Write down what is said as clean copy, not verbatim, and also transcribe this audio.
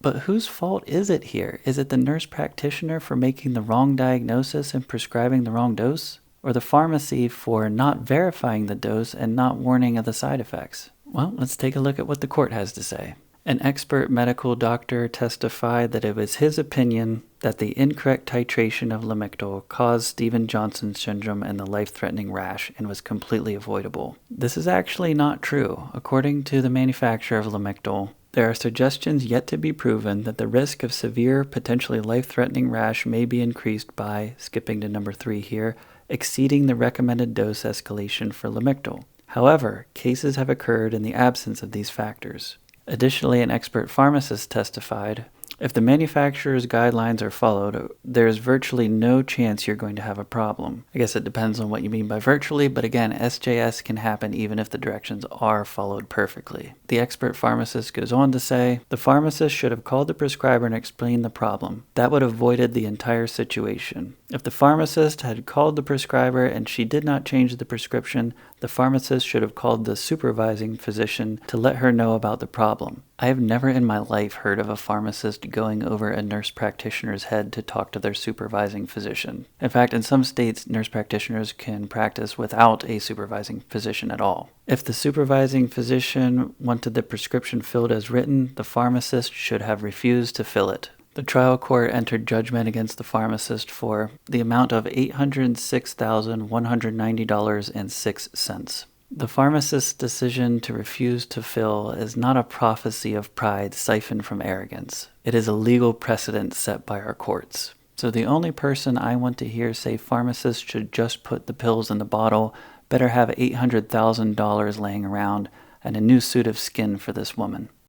But whose fault is it here? Is it the nurse practitioner for making the wrong diagnosis and prescribing the wrong dose? Or the pharmacy for not verifying the dose and not warning of the side effects? Well, let's take a look at what the court has to say. An expert medical doctor testified that it was his opinion that the incorrect titration of Lamictal caused Stevens-Johnson syndrome and the life-threatening rash and was completely avoidable. This is actually not true. According to the manufacturer of Lamictal, there are suggestions yet to be proven that the risk of severe, potentially life-threatening rash may be increased by, skipping to number 3 here, exceeding the recommended dose escalation for Lamictal. However, cases have occurred in the absence of these factors. Additionally, an expert pharmacist testified, if the manufacturer's guidelines are followed, there is virtually no chance you're going to have a problem. I guess it depends on what you mean by virtually, but again, SJS can happen even if the directions are followed perfectly. The expert pharmacist goes on to say, the pharmacist should have called the prescriber and explained the problem. That would have avoided the entire situation. If the pharmacist had called the prescriber and she did not change the prescription, the pharmacist should have called the supervising physician to let her know about the problem. I have never in my life heard of a pharmacist going over a nurse practitioner's head to talk to their supervising physician. In fact, in some states, nurse practitioners can practice without a supervising physician at all. If the supervising physician wanted the prescription filled as written, the pharmacist should have refused to fill it. The trial court entered judgment against the pharmacist for the amount of $806,190.06. The pharmacist's decision to refuse to fill is not a prophecy of pride siphoned from arrogance. It is a legal precedent set by our courts. So the only person I want to hear say pharmacists should just put the pills in the bottle better have $800,000 laying around and a new suit of skin for this woman.